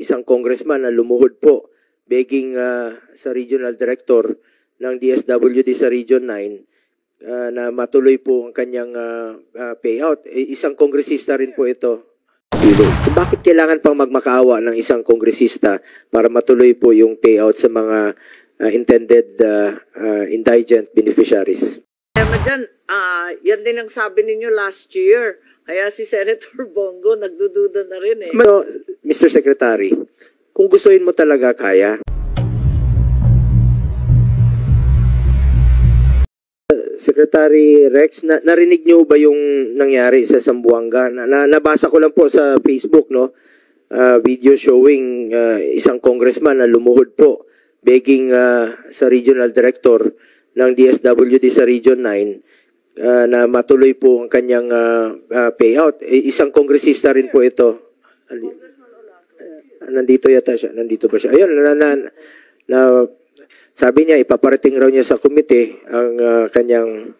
isang congressman na lumuhod po begging sa regional director ng DSWD sa Region 9 na matuloy po ang kanyang payout. Isang kongresista rin po ito. Bakit kailangan pang magmakaawa ng isang kongresista para matuloy po yung payout sa mga intended indigent beneficiaries? Dyan, yan din ang sabi ninyo last year. Kaya si Senator Bongo nagdududa na rin eh. Mr. Secretary, kung gustuin mo talaga kaya. Secretary Rex, narinig niyo ba yung nangyari sa Zamboanga? Nabasa ko lang po sa Facebook, no? Video showing isang congressman na lumuhod po begging sa regional director ng DSWD sa Region 9 na matuloy po ang kanyang payout. Isang kongresista rin po ito. Nandito yata siya. Nandito ba siya? Ayun, sabi niya, ipaparating raw niya sa komite ang kanyang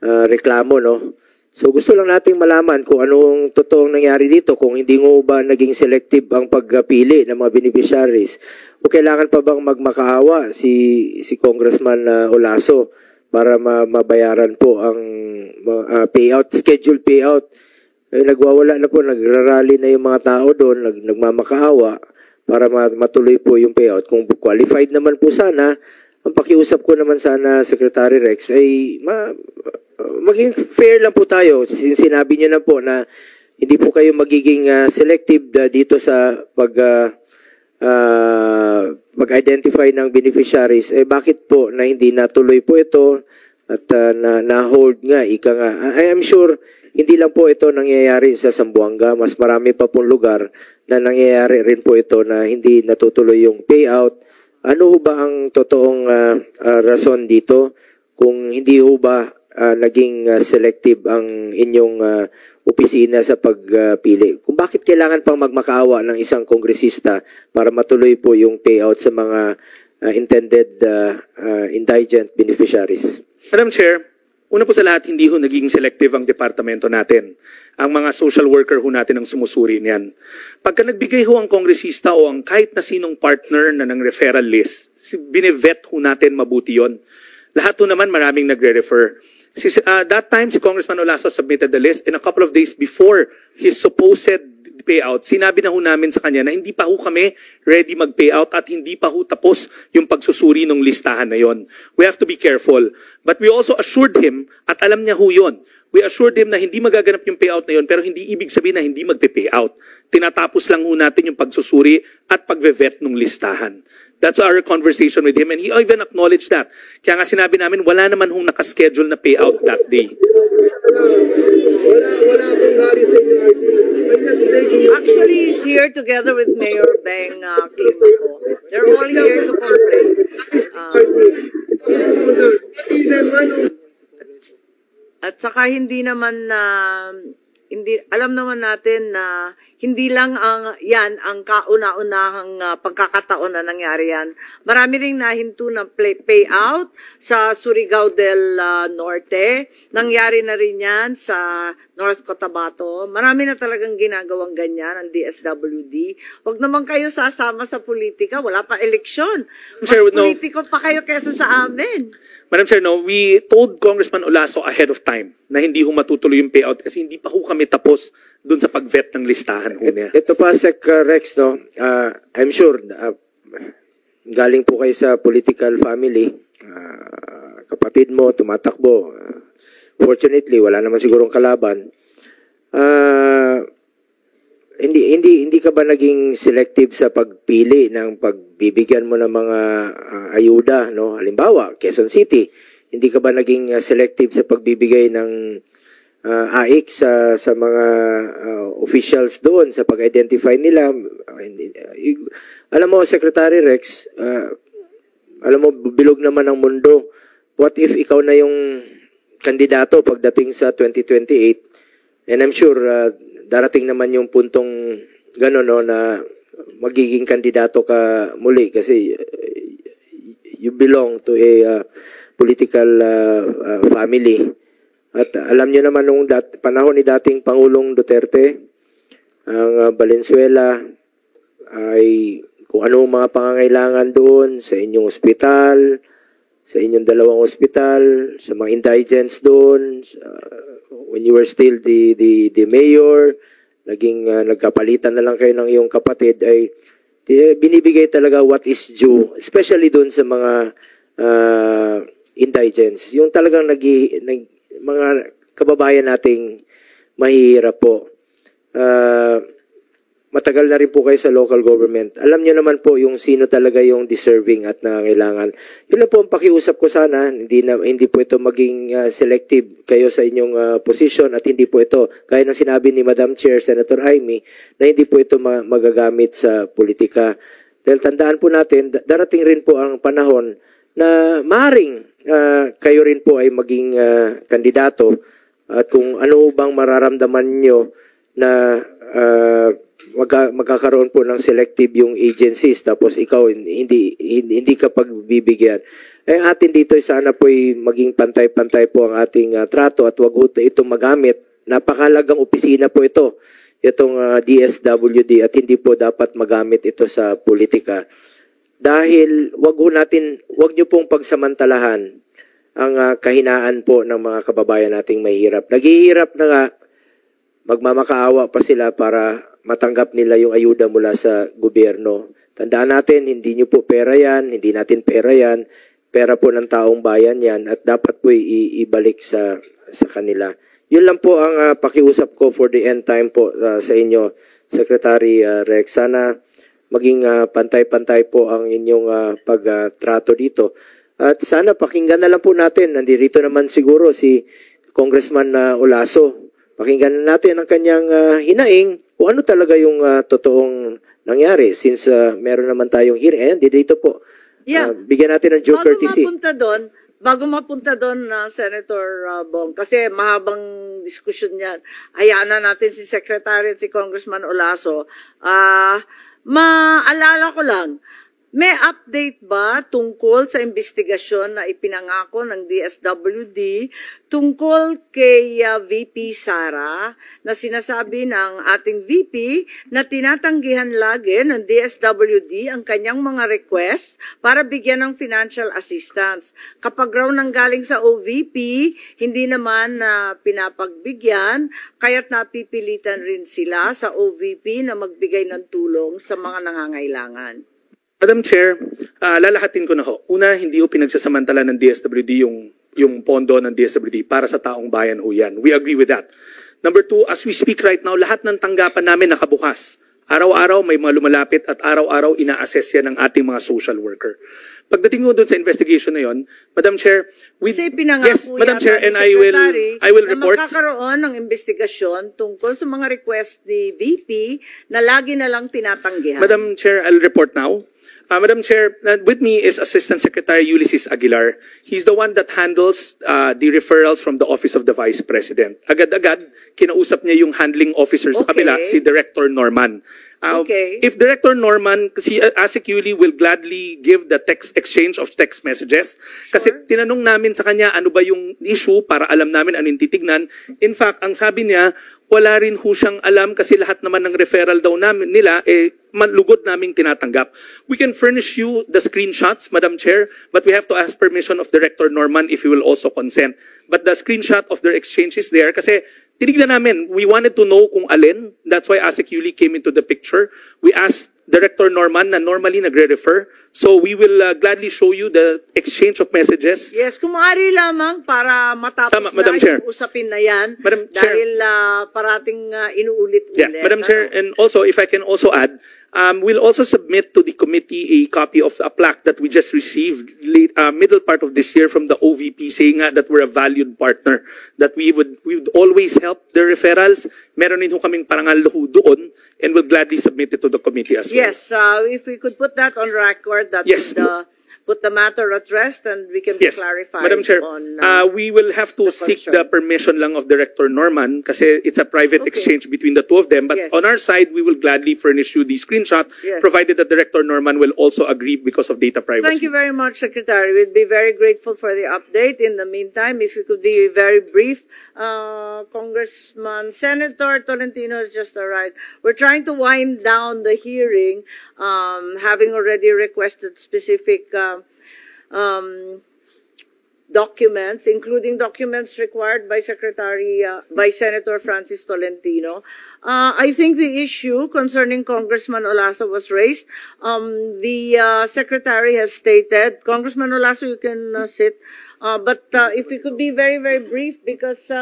reklamo, no? So gusto lang nating malaman kung anong totoong nangyari dito, kung hindi mo ba naging selective ang pagpili ng mga beneficiaries, o kailangan pa bang magmakaawa si Congressman Olaso para mabayaran po ang payout, scheduled payout. Nagwawala na po, nagrarally na yung mga tao doon, nagmamakaawa para matuloy po yung payout. Kung qualified naman po sana, ang pakiusap ko naman sana, Secretary Rex, ay maging fair lang po tayo. Sinabi niyo na po na hindi po kayo magiging selective dito sa mag-identify ng beneficiaries. Bakit po na hindi natuloy po ito at na-hold nga, ika nga. I am sure hindi lang po ito nangyayari sa Zamboanga. Mas marami pa pong lugar na nangyayari rin po ito na hindi natutuloy yung payout. Ano ho ba ang totoong rason dito kung hindi ho ba naging selective ang inyong opisina sa pagpili? Kung bakit kailangan pang magmakaawa ng isang kongresista para matuloy po yung payout sa mga intended indigent beneficiaries? Madam Chair, una po sa lahat, hindi ho naging selective ang departamento natin. Ang mga social worker ho natin ang sumusuri niyan. Pagka nagbigay ho ang kongresista o ang kahit na sinong partner na ng referral list, binevet ho natin mabuti yon. Lahat ho naman maraming nagre-refer. That time, si Congressman Olaso submitted the list, and a couple of days before his supposed payout, sinabi na ho namin sa kanya na hindi pa ho kami ready mag-payout at hindi pa ho tapos yung pagsusuri ng listahan na yon. We have to be careful. But we also assured him, at alam niya ho yun, we assured him na hindi magaganap yung payout na yon, pero hindi ibig sabihin na hindi magpe-payout. Tinatapos lang ho natin yung pagsusuri at pagve-vet ng listahan. That's our conversation with him, and he even acknowledged that. Kaya nga sinabi namin, wala naman hong nakaschedule na payout that day. Actually, he's here together with Mayor Beng Climaco. They're all here to complain. At saka hindi naman alam naman natin na hindi lang yan ang kauna-unahang pagkakataon na nangyari yan. Marami ring nahinto ng payout sa Surigao del Norte. Nangyari na rin yan sa North Cotabato. Marami na talagang ginagawang ganyan ang DSWD. Huwag naman kayo sasama sa politika. Wala pa eleksyon. Mas politiko pa kayo kesa sa amin. Madam Chair, no, we told Congressman Olaso ahead of time na hindi ho matutuloy yung payout kasi hindi pa ho kami tapos dun sa pag-vet ng listahan ho niya. Ito pa, Sec. Rex, no? I'm sure, galing po kayo sa political family. Kapatid mo, tumatakbo. Fortunately, wala naman sigurong kalaban. Hindi ka ba naging selective sa pagpili ng pagbibigyan mo ng mga ayuda, no? Halimbawa, Quezon City, hindi ka ba naging selective sa pagbibigay ng AIC sa mga officials doon sa pag-identify nila? Alam mo, Secretary Rex, alam mo, bilog naman ang mundo. What if ikaw na yung kandidato pagdating sa 2028? And I'm sure darating naman yung puntong gano'n, no, na magiging kandidato ka muli kasi you belong to a political family. At alam niyo naman nung panahon ni dating Pangulong Duterte, ang Valenzuela, ay kung ano ang mga pangangailangan doon sa inyong ospital, sa inyong dalawang ospital, sa mga indigents doon, when you were still the mayor, nagkapalitan na lang kayo ng iyong kapatid, ay binibigay talaga what is due, especially doon sa mga indigents. Yung talagang mga kababayan nating mahihirap po. Matagal na rin po kayo sa local government. Alam niyo naman po yung sino talaga yung deserving at nangangailangan. Yun na po ang pakiusap ko sana. Hindi po ito maging selective kayo sa inyong position at hindi po ito, gaya ng sinabi ni Madam Chair, Senator Jaime, na hindi po ito magagamit sa politika. Dahil tandaan po natin, darating rin po ang panahon na maaaring kayo rin po ay maging kandidato at kung ano bang mararamdaman nyo na magkakaroon po ng selective yung agencies tapos ikaw hindi ka pagbibigyan. Atin dito sana po ay maging pantay-pantay po ang ating trato at wag ito magamit. Napakalagang opisina po itong DSWD at hindi po dapat magamit ito sa politika. Dahil wag niyo pong pagsamantalahan ang kahinaan po ng mga kababayan nating mahihirap. Naghihirap na nga, magmamakaawa pa sila para matanggap nila yung ayuda mula sa gobyerno. Tandaan natin, hindi nyo po pera yan, hindi natin pera yan, pera po ng taong bayan yan at dapat po ibalik sa kanila. Yun lang po ang pakiusap ko for the end time po sa inyo, Secretary Rex. Sana maging pantay-pantay po ang inyong pagtrato dito. At sana pakinggan na lang po natin, nandito naman siguro si Congressman Olaso. Pakinggan natin ang kanyang hinaing kung ano talaga yung totoong nangyari since meron naman tayong hearing. Dito po. Yeah. Bigyan natin ng due courtesy. Bago mapunta doon, Senator Bong, kasi mahabang diskusyon yan, hayaan na natin si Secretary at si Congressman Olaso. Maalala ko lang, may update ba tungkol sa investigasyon na ipinangako ng DSWD tungkol kay VP Sara na sinasabi ng ating VP na tinatanggihan lagi ng DSWD ang kanyang mga request para bigyan ng financial assistance. Kapag raw nanggaling sa OVP, hindi naman pinapagbigyan, kaya't napipilitan rin sila sa OVP na magbigay ng tulong sa mga nangangailangan. Madam Chair, lalahatin ko na ho. Una, hindi ho pinagsasamantala ng DSWD yung pondo ng DSWD para sa taong bayan ho yan. We agree with that. Number two, as we speak right now, lahat ng tanggapan namin nakabukas. Araw-araw may mga lumalapit at araw-araw ina-assess yan ng ating mga social worker. Pagdating mo doon sa investigation na yon, Madam Chair, yes, Madam Chair, and I will report. Na magkakaroon ng investigasyon tungkol sa mga request ni VP na lagi na lang tinatanggihan. Madam Chair, I'll report now. Madam Chair, with me is Assistant Secretary Ulysses Aguilar. He's the one that handles the referrals from the Office of the Vice President. Agad-agad, kinausap niya yung handling officer sa kabila, si Director Norman. If Director Norman, kasi ASIC Yuli will gladly give the exchange of text messages. Kasi tinanong namin sa kanya ano ba yung issue para alam namin anong titignan. In fact, ang sabi niya, wala rin ho siyang alam kasi lahat naman ng referral daw nila lugod naming tinatanggap. We can furnish you the screenshots, Madam Chair, but we have to ask permission of Director Norman if he will also consent. But the screenshot of their exchange is there kasi tinignan namin, we wanted to know kung alin. That's why ASIC Yuli came into the picture. We asked Director Norman na normally nagre-refer. So we will gladly show you the exchange of messages. Yes, kung maaari lamang para matapos Madam Chair. Yung usapin na yan. Madam dahil parating inuulit-ulit. Yeah, Madam Chair, and also if I can also add, we'll also submit to the committee a copy of a plaque that we just received middle part of this year from the OVP saying that we're a valued partner, that we would always help the referrals. Meron din ho kaming parangal ho doon and we'll gladly submit it to the committee as well. Yes, if we could put that on record, that Yes. would put the matter at rest and we can be Yes, clarified Madam Chair, on we will have to the seek concern. the permission lang of Director Norman kasi it's a private Okay. exchange between the two of them. But Yes. on our side, we will gladly furnish you the screenshot, Yes. provided that Director Norman will also agree because of data privacy. Thank you very much, Secretary. We'd be very grateful for the update. In the meantime, if you could be very brief, Congressman Senator Tolentino has just arrived. We're trying to wind down the hearing, having already requested specific documents, including documents required by by Senator Francis Tolentino. I think the issue concerning Congressman Olaso was raised. The Secretary has stated, Congressman Olaso, you can sit, but if we could be very, very brief, because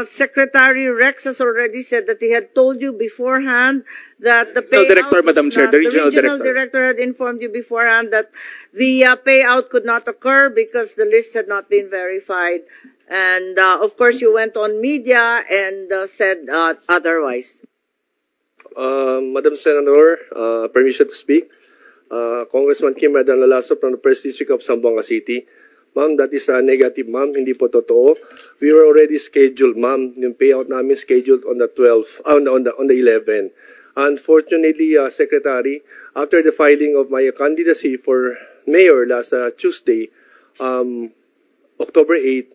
Secretary Rex has already said that he had told you beforehand that the payout Director, Madam Chair, the regional director had informed you beforehand that the payout could not occur because the list had not been verified. And of course, you went on media and said otherwise. Madam Senator, permission to speak. Congressman Kim Radan Lalaso from the First District of Zamboanga City. Ma'am, that is negative, ma'am. Hindi po totoo. We were already scheduled, ma'am. Yung payout namin scheduled on the 12th, on the 11th. Unfortunately, Secretary, after the filing of my candidacy for mayor last Tuesday, October 8,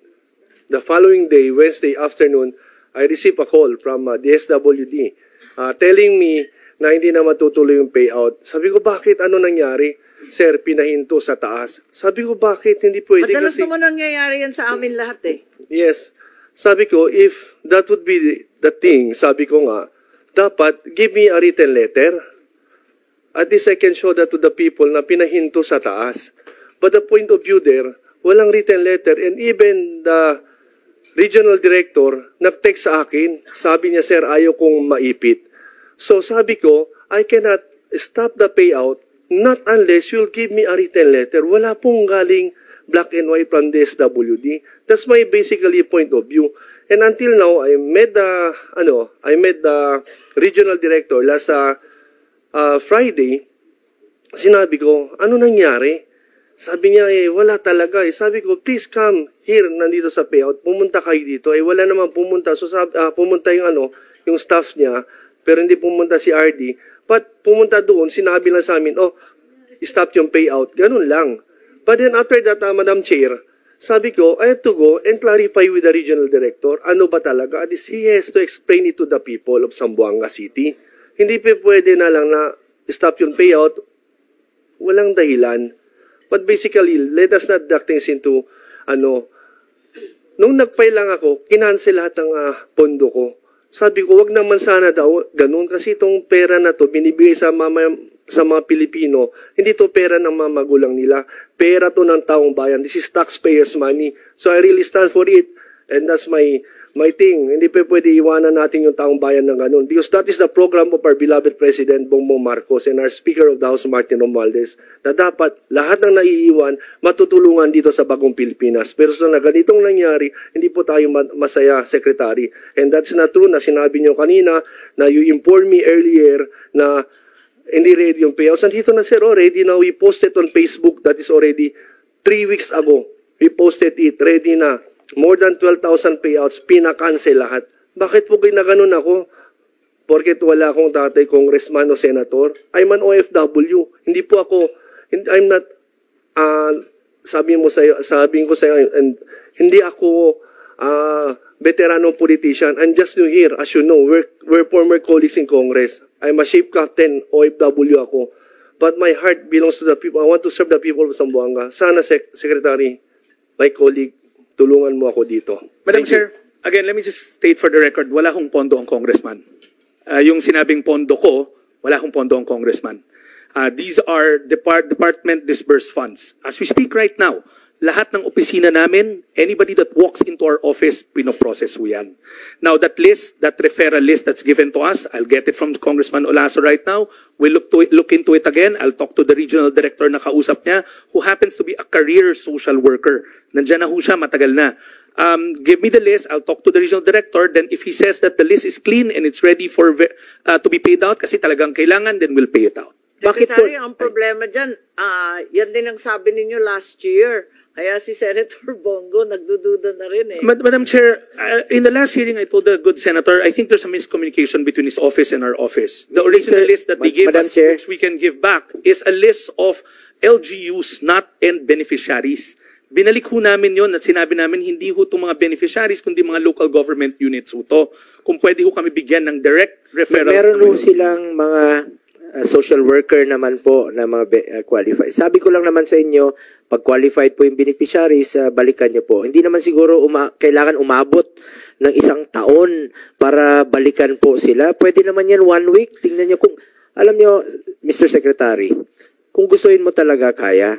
the following day, Wednesday afternoon, I received a call from DSWD telling me na hindi na matutuloy yung payout. Sabi ko, bakit? Ano nangyari? Sir, pinahinto sa taas. Sabi ko, bakit? Hindi pwede Madalas kasi... naman nangyayari yan sa amin lahat eh. Yes. Sabi ko, if that would be the thing, sabi ko nga, dapat give me a written letter. At least I can show that to the people na pinahinto sa taas. But the point of view there, walang written letter. And even the regional director nag-text sa akin. Sabi niya, sir, ayaw kong maipit. So sabi ko, I cannot stop the payout not unless you'll give me a written letter. Wala pong galing black and white from the SWD. That's my basically point of view. And until now, I met the regional director last Friday. Sinabi ko, ano nangyari? Sabi niya, wala talaga. Sabi ko, please come here, nandito sa payout. Pumunta kayo dito. Wala naman pumunta. So pumunta yung staff niya, pero hindi pumunta si RD. But pumunta doon, sinabi lang sa amin, stop yung payout. Ganun lang. But then after that, Madam Chair, sabi ko, I have to go and clarify with the regional director, ano ba talaga? At least he has to explain it to the people of Zamboanga City. Hindi pa pwede na lang na stop yung payout. Walang dahilan. But basically, let us not duck things into, nung nag-file lang ako, kinancel lahat ng pondo ko. Sabi ko, wag naman sana daw ganun kasi itong pera na to binibigay sa mga Pilipino, hindi to pera ng mga magulang nila. Pera to ng taong bayan. This is taxpayers' money. So I really stand for it. And that's my thing. Hindi pa pwede iwanan natin yung taong bayan ng ganun. Because that is the program of our beloved President Bongbong Marcos and our Speaker of the House, Martin Romualdez, na dapat lahat ng naiiwan matutulungan dito sa bagong Pilipinas. Pero sa ganitong nangyari, hindi po tayo masaya, Secretary. And that's not true na sinabi nyo kanina na you informed me earlier na hindi ready yung payouts. Nandito na, sir, ready na. We posted on Facebook. That is already 3 weeks ago. We posted it. Ready na. More than 12,000 payouts, pinakancel lahat. Bakit po ginaganon ako? Porket wala akong tatay, congressman o senator. I'm an OFW. Hindi po ako, I'm not, sabihin ko sa'yo, and hindi ako veteranong politician. I'm just new here. As you know, we're former colleagues in Congress. I'm a ship captain, OFW ako. But my heart belongs to the people. I want to serve the people of Zamboanga. Sana, Secretary, my colleague, tulungan mo ako dito. Madam Chair, again, let me just state for the record, wala akong pondo ang congressman. Yung sinabing pondo ko, wala akong pondo ang congressman. These are department disbursed funds. As we speak right now, lahat ng opisina namin, anybody that walks into our office, pinoprocess ko yan. Now, that list, that referral list that's given to us, I'll get it from Congressman Olaso right now. We'll look into it again. I'll talk to the regional director na kausap niya, who happens to be a career social worker. Nandiyan na ho siya, matagal na. Give me the list, I'll talk to the regional director, then if he says that the list is clean and it's ready for to be paid out, kasi talagang kailangan, then we'll pay it out. Bakit po? Secretary, ang problema dyan, yan din ang sabi ninyo last year. Kaya si Senator Bongo nagdududa na rin eh. Madam Chair, in the last hearing, I told the good senator, I think there's a miscommunication between his office and our office. The original list that they gave Madam us, Chair. which we can give back, is a list of LGUs, not end beneficiaries. Binalik ho namin yon at sinabi namin hindi ho itong mga beneficiaries, kundi mga local government units ho to. Kung pwede ho kami bigyan ng direct referrals. Meron ho silang mga social worker naman po na mga qualified. Sabi ko lang naman sa inyo, pag qualified po yung beneficiaries, balikan nyo po. Hindi naman siguro kailangan umabot ng 1 taon para balikan po sila. Pwede naman yan 1 week. Tingnan nyo kung, alam nyo, Mr. Secretary, kung gustuin mo talaga kaya,